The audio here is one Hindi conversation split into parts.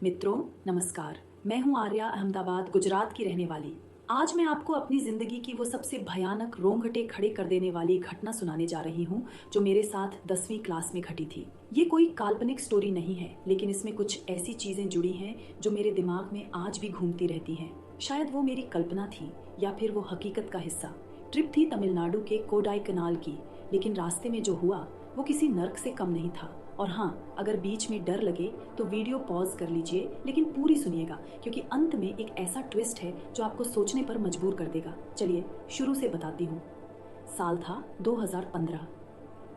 मित्रों नमस्कार। मैं हूं आर्या, अहमदाबाद गुजरात की रहने वाली। आज मैं आपको अपनी जिंदगी की वो सबसे भयानक रोंगटे खड़े कर देने वाली घटना सुनाने जा रही हूं जो मेरे साथ 10वीं क्लास में घटी थी। ये कोई काल्पनिक स्टोरी नहीं है, लेकिन इसमें कुछ ऐसी चीजें जुड़ी हैं जो मेरे दिमाग में आज भी घूमती रहती हैं। शायद वो मेरी कल्पना थी या फिर वो हकीकत का हिस्सा। ट्रिप थी तमिलनाडु के कोडाईकनाल की, लेकिन रास्ते में जो हुआ वो किसी नर्क से कम नहीं था। और हाँ, अगर बीच में डर लगे तो वीडियो पॉज कर लीजिए, लेकिन पूरी सुनिएगा क्योंकि अंत में एक ऐसा ट्विस्ट है जो आपको सोचने पर मजबूर कर देगा। चलिए शुरू से बताती हूँ। साल था 2015।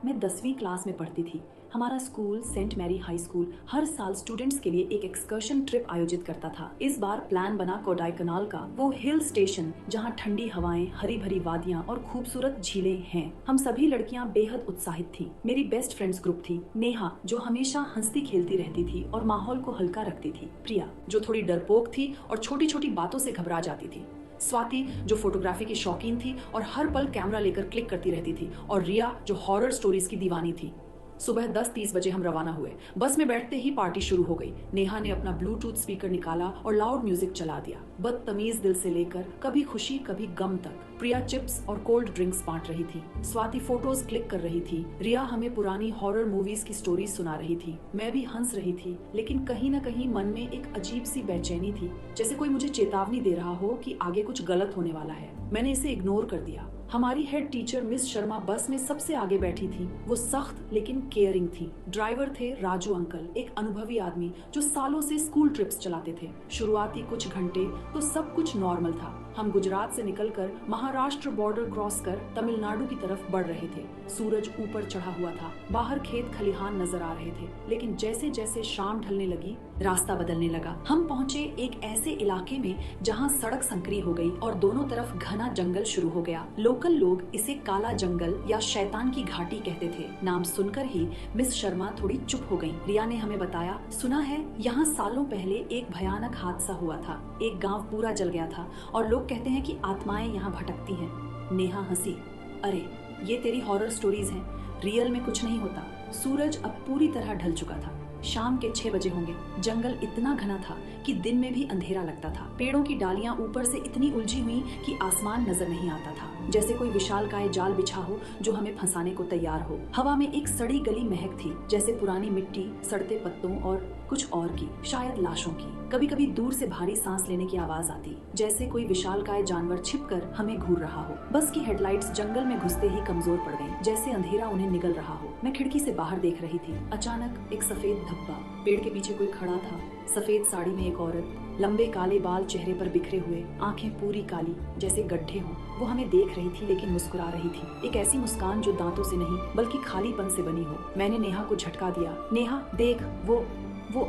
मैं 10वीं क्लास में पढ़ती थी। हमारा school Saint Mary high school हर साल स्टूडेंट्स के लिए एक एक्सकर्शन ट्रिप आयोजित करता था। इस बार प्लान बना कोडाईकनाल का, वो हिल स्टेशन जहां ठंडी हवाएं, हरी भरी वादियां और खूबसूरत झीलें हैं। हम सभी लड़कियां बेहद उत्साहित थी। मेरी बेस्ट फ्रेंड्स ग्रुप थी नेहा, जो हमेशा हंसती खेलती रहती थी और माहौल को हल्का रखती थी। प्रिया, जो थोड़ी डरपोक थी और छोटी छोटी बातों से घबरा जाती थी। स्वाति, जो फोटोग्राफी की शौकीन थी और हर पल कैमरा लेकर क्लिक करती रहती थी। और रिया, जो हॉरर स्टोरीज की दीवानी थी। सुबह 10:30 बजे हम रवाना हुए। बस में बैठते ही पार्टी शुरू हो गई। नेहा ने अपना ब्लूटूथ स्पीकर निकाला और लाउड म्यूजिक चला दिया। बदतमीज दिल से लेकर कभी खुशी कभी गम तक। प्रिया चिप्स और कोल्ड ड्रिंक्स बांट रही थी। स्वाति फोटोज क्लिक कर रही थी। रिया हमें पुरानी हॉरर मूवीज की स्टोरीज सुना रही थी। मैं भी हंस रही थी, लेकिन कहीं न कहीं मन में एक अजीब सी बेचैनी थी, जैसे कोई मुझे चेतावनी दे रहा हो कि आगे कुछ गलत होने वाला है। मैंने इसे इग्नोर कर दिया। हमारी हेड टीचर मिस शर्मा बस में सबसे आगे बैठी थी। वो सख्त लेकिन केयरिंग थी। ड्राइवर थे राजू अंकल, एक अनुभवी आदमी जो सालों से स्कूल ट्रिप्स चलाते थे। शुरुआती कुछ घंटे तो सब कुछ नॉर्मल था। हम गुजरात से निकलकर महाराष्ट्र बॉर्डर क्रॉस कर तमिलनाडु की तरफ बढ़ रहे थे। सूरज ऊपर चढ़ा हुआ था। बाहर खेत खलिहान नजर आ रहे थे, लेकिन जैसे जैसे शाम ढलने लगी रास्ता बदलने लगा। हम पहुंचे एक ऐसे इलाके में जहां सड़क संकरी हो गई और दोनों तरफ घना जंगल शुरू हो गया। लोकल लोग इसे काला जंगल या शैतान की घाटी कहते थे। नाम सुनकर ही मिस शर्मा थोड़ी चुप हो गईं। रिया ने हमें बताया, सुना है यहाँ सालों पहले एक भयानक हादसा हुआ था। एक गांव पूरा जल गया था और लोग कहते हैं कि आत्माएं यहाँ भटकती हैं। नेहा हंसी, अरे ये तेरी हॉरर स्टोरीज हैं, रियल में कुछ नहीं होता। सूरज अब पूरी तरह ढल चुका था। शाम के 6 बजे होंगे। जंगल इतना घना था कि दिन में भी अंधेरा लगता था। पेड़ों की डालियां ऊपर से इतनी उलझी हुई कि आसमान नजर नहीं आता था, जैसे कोई विशालकाय जाल बिछा हो जो हमें फंसाने को तैयार हो। हवा में एक सड़ी गली महक थी, जैसे पुरानी मिट्टी, सड़ते पत्तों और कुछ और की, शायद लाशों की। कभी कभी दूर से भारी सांस लेने की आवाज आती, जैसे कोई विशालकाय जानवर छिपकर हमें घूर रहा हो। बस की हेडलाइट्स जंगल में घुसते ही कमजोर पड़ गईं, जैसे अंधेरा उन्हें निगल रहा हो। मैं खिड़की से बाहर देख रही थी। अचानक एक सफेद धब्बा। पेड़ के पीछे कोई खड़ा था। सफेद साड़ी में एक औरत, लंबे काले बाल चेहरे पर बिखरे हुए, आंखें पूरी काली जैसे गड्ढे हों। वो हमें देख रही थी लेकिन मुस्कुरा रही थी, एक ऐसी मुस्कान जो दांतों से नहीं बल्कि खालीपन से बनी हो। मैंने नेहा को झटका दिया, नेहा देख, वो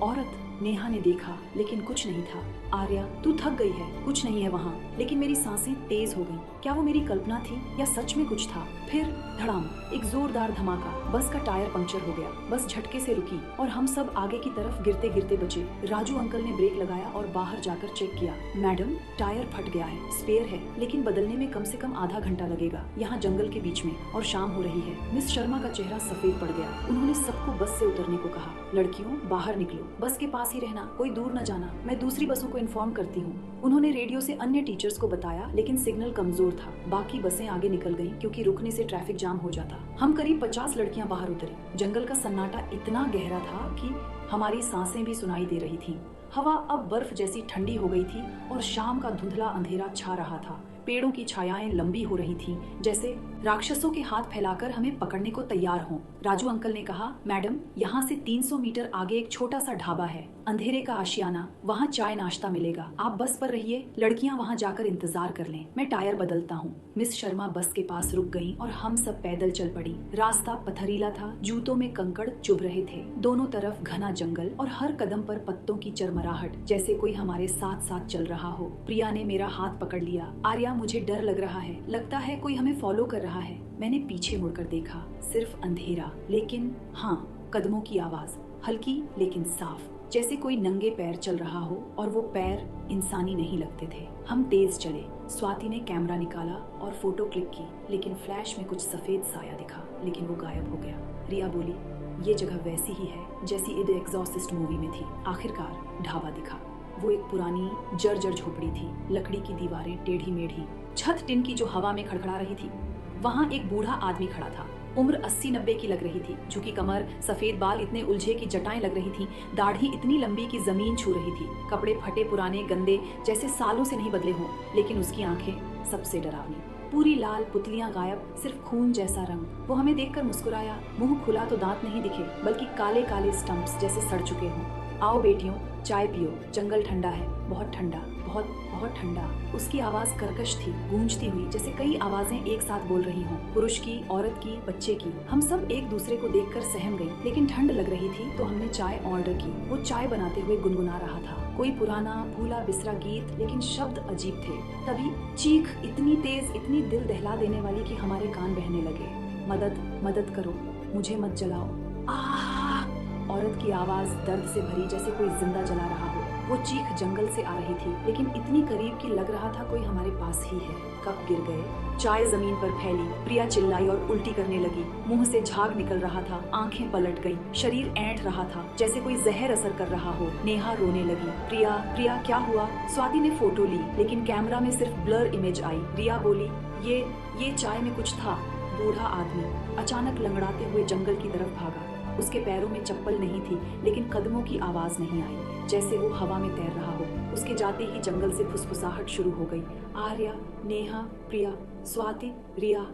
औरत। नेहा ने देखा लेकिन कुछ नहीं था। आर्या, तू थक गई है, कुछ नहीं है वहाँ। लेकिन मेरी सांसें तेज हो गईं। क्या वो मेरी कल्पना थी या सच में कुछ था? फिर धड़ाम, एक जोरदार धमाका। बस का टायर पंक्चर हो गया। बस झटके से रुकी और हम सब आगे की तरफ गिरते गिरते बचे। राजू अंकल ने ब्रेक लगाया और बाहर जाकर चेक किया। मैडम, टायर फट गया है, स्पेयर है, लेकिन बदलने में कम से कम आधा घंटा लगेगा। यहाँ जंगल के बीच में और शाम हो रही है। मिस शर्मा का चेहरा सफेद पड़ गया। उन्होंने सबको बस से उतरने को कहा। लड़कियों, बाहर निकलो, बस के पास ही रहना, कोई दूर न जाना, मैं दूसरी बसों को इन्फॉर्म करती हूँ। उन्होंने रेडियो से अन्य टीचर्स को बताया, लेकिन सिग्नल कमजोर था। बाकी बसें आगे निकल गईं क्योंकि रुकने से ट्रैफिक जाम हो जाता। हम करीब 50 लड़कियां बाहर उतरी। जंगल का सन्नाटा इतना गहरा था कि हमारी सांसें भी सुनाई दे रही थीं। हवा अब बर्फ जैसी ठंडी हो गई थी और शाम का धुंधला अंधेरा छा रहा था। पेड़ों की छायाएं लंबी हो रही थीं, जैसे राक्षसों के हाथ फैलाकर हमें पकड़ने को तैयार हों। राजू अंकल ने कहा, मैडम, यहाँ से 300 मीटर आगे एक छोटा सा ढाबा है, अंधेरे का आशियाना, वहाँ चाय नाश्ता मिलेगा। आप बस पर रहिए, लड़कियाँ वहाँ जाकर इंतजार कर लें, मैं टायर बदलता हूँ। मिस शर्मा बस के पास रुक गईं और हम सब पैदल चल पड़ी। रास्ता पथरीला था, जूतों में कंकड़ चुभ रहे थे। दोनों तरफ घना जंगल और हर कदम पर पत्तों की चरमराहट, जैसे कोई हमारे साथ साथ चल रहा हो। प्रिया ने मेरा हाथ पकड़ लिया। आर्या, मुझे डर लग रहा है, लगता है कोई हमें फॉलो कर रहा है। मैंने पीछे मुड़कर देखा, सिर्फ अंधेरा, लेकिन हाँ, कदमों की आवाज, हल्की लेकिन साफ, जैसे कोई नंगे पैर चल रहा हो और वो पैर इंसानी नहीं लगते थे। हम तेज चले। स्वाति ने कैमरा निकाला और फोटो क्लिक की, लेकिन फ्लैश में कुछ सफेद साया दिखा, लेकिन वो गायब हो गया। रिया बोली, ये जगह वैसी ही है जैसी द एग्जॉर्सिस्ट मूवी में थी। आखिरकार ढाबा दिखा। वो एक पुरानी जर्जर झोपड़ी थी, लकड़ी की दीवारें टेढ़ी मेढ़ी, छत टिन की जो हवा में खड़खड़ा रही थी। वहाँ एक बूढ़ा आदमी खड़ा था, उम्र 80-90 की लग रही थी। झुकी कमर, सफेद बाल इतने उलझे कि जटाएं लग रही थी, दाढ़ी इतनी लंबी कि जमीन छू रही थी, कपड़े फटे पुराने गंदे जैसे सालों से नहीं बदले हों। लेकिन उसकी आंखें सबसे डरावनी, पूरी लाल, पुतलियां गायब, सिर्फ खून जैसा रंग। वो हमें देखकर मुस्कुराया, मुंह खुला तो दांत नहीं दिखे, बल्कि काले काले स्टंप्स जैसे सड़ चुके हों। आओ बेटियों, चाय पियो, जंगल ठंडा है, बहुत ठंडा, बहुत बहुत ठंडा। उसकी आवाज कर्कश थी, गूंजती हुई, जैसे कई आवाजें एक साथ बोल रही हों, पुरुष की, औरत की, बच्चे की। हम सब एक दूसरे को देखकर सहम गई, लेकिन ठंड लग रही थी तो हमने चाय ऑर्डर की। वो चाय बनाते हुए गुनगुना रहा था, कोई पुराना भूला बिसरा गीत, लेकिन शब्द अजीब थे। तभी चीख इतनी तेज, इतनी दिल दहला देने वाली कि हमारे कान बहने लगे। मदद, मदद करो, मुझे मत जलाओ। औरत की आवाज दर्द से भरी, जैसे कोई जिंदा जला रहा हो। वो चीख जंगल से आ रही थी, लेकिन इतनी करीब कि लग रहा था कोई हमारे पास ही है। कप गिर गए, चाय जमीन पर फैली, प्रिया चिल्लाई और उल्टी करने लगी। मुंह से झाग निकल रहा था, आंखें पलट गईं, शरीर ऐंठ रहा था जैसे कोई जहर असर कर रहा हो। नेहा रोने लगी। प्रिया, प्रिया क्या हुआ? स्वाति ने फोटो ली, लेकिन कैमरा में सिर्फ ब्लर इमेज आई। रिया बोली, ये चाय में कुछ था। बूढ़ा आदमी अचानक लंगड़ाते हुए जंगल की तरफ भागा। उसके पैरों में चप्पल नहीं थी, लेकिन कदमों की आवाज नहीं आई, जैसे वो हवा में तैर रहा हो। उसके जाते ही जंगल से फुसफुसाहट शुरू हो गई। आर्या, नेहा, प्रिया, स्वाति, रिया,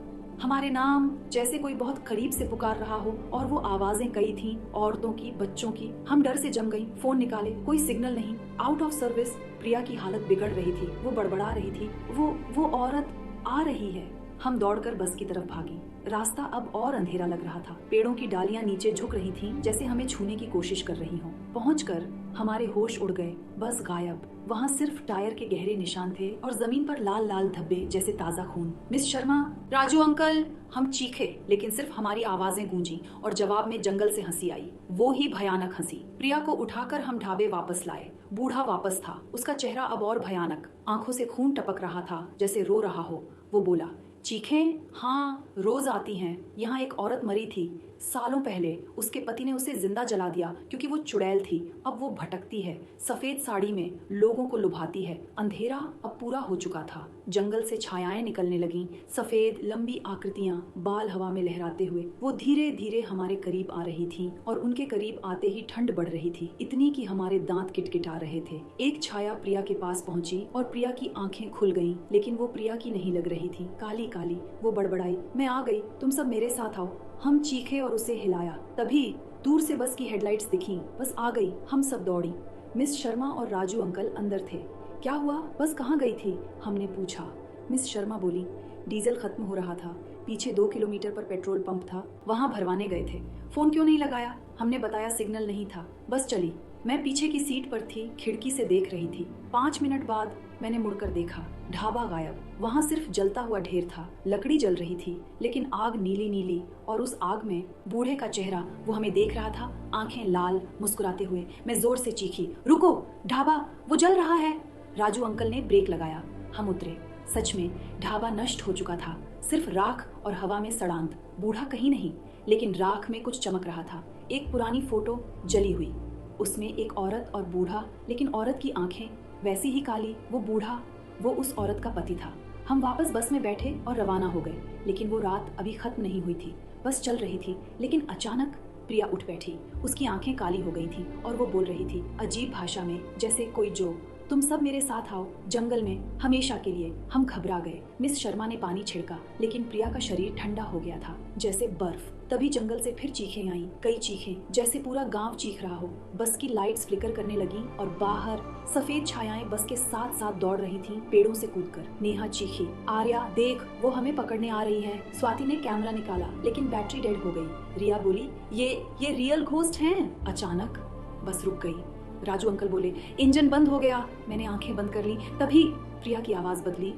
हमारे नाम जैसे कोई बहुत करीब से पुकार रहा हो। और वो आवाजें कई थीं, औरतों की, बच्चों की। हम डर से जम गई, फोन निकाले, कोई सिग्नल नहीं, आउट ऑफ सर्विस। प्रिया की हालत बिगड़ रही थी, वो बड़बड़ा रही थी, वो औरत आ रही है। हम दौड़कर बस की तरफ भागी। रास्ता अब और अंधेरा लग रहा था, पेड़ों की डालियां नीचे झुक रही थीं, जैसे हमें छूने की कोशिश कर रही हों। पहुंचकर हमारे होश उड़ गए, बस गायब। वहाँ सिर्फ टायर के गहरे निशान थे और जमीन पर लाल लाल धब्बे जैसे ताजा खून। मिस शर्मा, राजू अंकल, हम चीखे, लेकिन सिर्फ हमारी आवाजें गूंजी और जवाब में जंगल से हंसी आई, वो ही भयानक हंसी। प्रिया को उठाकर हम ढाबे वापस लाए। बूढ़ा वापस था, उसका चेहरा अब और भयानक, आंखों से खून टपक रहा था जैसे रो रहा हो। वो बोला, चीखें? हाँ, रोज आती हैं। यहाँ एक औरत मरी थी सालों पहले, उसके पति ने उसे जिंदा जला दिया क्योंकि वो चुड़ैल थी। अब वो भटकती है, सफेद साड़ी में लोगों को लुभाती है। अंधेरा अब पूरा हो चुका था, जंगल से छायाएं निकलने लगीं, सफेद लंबी आकृतियां, बाल हवा में लहराते हुए। वो धीरे धीरे हमारे करीब आ रही थी और उनके करीब आते ही ठंड बढ़ रही थी, इतनी कि हमारे दांत किटकिटा रहे थे। एक छाया प्रिया के पास पहुंची और प्रिया की आंखें खुल गईं, लेकिन वो प्रिया की नहीं लग रही थी, काली काली। वो बड़बड़ाई, मैं आ गई, तुम सब मेरे साथ आओ। हम चीखे और उसे हिलाया। तभी दूर से बस की हेडलाइट्स दिखीं, बस आ गई। हम सब दौड़ी। मिस शर्मा और राजू अंकल अंदर थे। क्या हुआ, बस कहाँ गई थी? हमने पूछा। मिस शर्मा बोली, डीजल खत्म हो रहा था, पीछे 2 किलोमीटर पर पेट्रोल पंप था, वहाँ भरवाने गए थे। फोन क्यों नहीं लगाया? हमने बताया सिग्नल नहीं था, बस चली। मैं पीछे की सीट पर थी, खिड़की से देख रही थी। 5 मिनट बाद मैंने मुड़कर देखा, ढाबा गायब। वहाँ सिर्फ जलता हुआ ढेर था, लकड़ी जल रही थी, लेकिन आग नीली नीली, और उस आग में बूढ़े का चेहरा। वो हमें देख रहा था, आंखें लाल, मुस्कुराते हुए। मैं जोर से चीखी, रुको, ढाबा, वो जल रहा है। राजू अंकल ने ब्रेक लगाया। हम उतरे। सच में ढाबा नष्ट हो चुका था, सिर्फ राख और हवा में सड़ांत। बूढ़ा कहीं नहीं, लेकिन राख में कुछ चमक रहा था। एक पुरानी फोटो जली हुई, उसमें एक औरत और बूढ़ा, लेकिन औरत की आंखें वैसी ही काली। वो बूढ़ा, वो उस औरत का पति था। हम वापस बस में बैठे और रवाना हो गए, लेकिन वो रात अभी खत्म नहीं हुई थी, बस चल रही थी। लेकिन अचानक प्रिया उठ बैठी, उसकी आंखें काली हो गई थी और वो बोल रही थी अजीब भाषा में, जैसे कोई जो, तुम सब मेरे साथ आओ, जंगल में, हमेशा के लिए। हम घबरा गए। मिस शर्मा ने पानी छिड़का, लेकिन प्रिया का शरीर ठंडा हो गया था, जैसे बर्फ। तभी जंगल से फिर चीखें आईं, कई चीखें, जैसे पूरा गांव चीख रहा हो। बस की लाइट्स फ्लिकर करने लगी और बाहर सफेद छायाएं बस के साथ साथ दौड़ रही थीं, पेड़ों से कूदकर। नेहा चीखी, आर्या देख, वो हमें पकड़ने आ रही है। स्वाति ने कैमरा निकाला, लेकिन बैटरी डेड हो गई। रिया बोली, ये रियल घोस्ट हैं। अचानक बस रुक गई। राजू अंकल बोले, इंजन बंद हो गया। मैंने आंखें बंद कर ली। तभी प्रिया की आवाज बदली,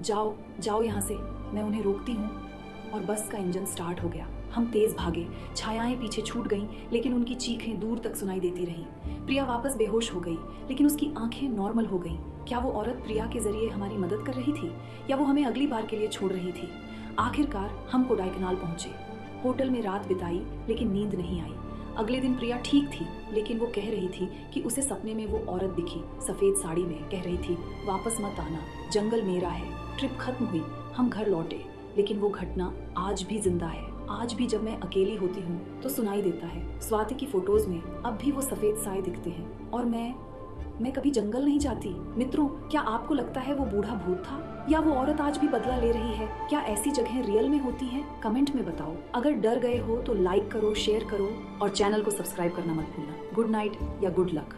जाओ जाओ यहाँ से, मैं उन्हें रोकती हूँ। और बस का इंजन स्टार्ट हो गया। हम तेज भागे, छायाएं पीछे छूट गईं, लेकिन उनकी चीखें दूर तक सुनाई देती रहीं। प्रिया वापस बेहोश हो गई, लेकिन उसकी आंखें नॉर्मल हो गईं। क्या वो औरत प्रिया के जरिए हमारी मदद कर रही थी, या वो हमें अगली बार के लिए छोड़ रही थी? आखिरकार हम कोडाईकनाल पहुंचे। होटल में रात बिताई, लेकिन नींद नहीं आई। अगले दिन प्रिया ठीक थी, लेकिन वो कह रही थी कि उसे सपने में वो औरत दिखी, सफेद साड़ी में। कह रही थी, वापस मत आना, जंगल मेरा है। ट्रिप खत्म हुई, हम घर लौटे, लेकिन वो घटना आज भी जिंदा है। आज भी जब मैं अकेली होती हूँ तो सुनाई देता है। स्वाति की फोटोज में अब भी वो सफेद साए दिखते हैं और मैं कभी जंगल नहीं जाती। मित्रों, क्या आपको लगता है वो बूढ़ा भूत था, या वो औरत आज भी बदला ले रही है? क्या ऐसी जगहें रियल में होती हैं? कमेंट में बताओ। अगर डर गए हो तो लाइक करो, शेयर करो और चैनल को सब्सक्राइब करना मत भूलना। गुड नाइट या गुड लक।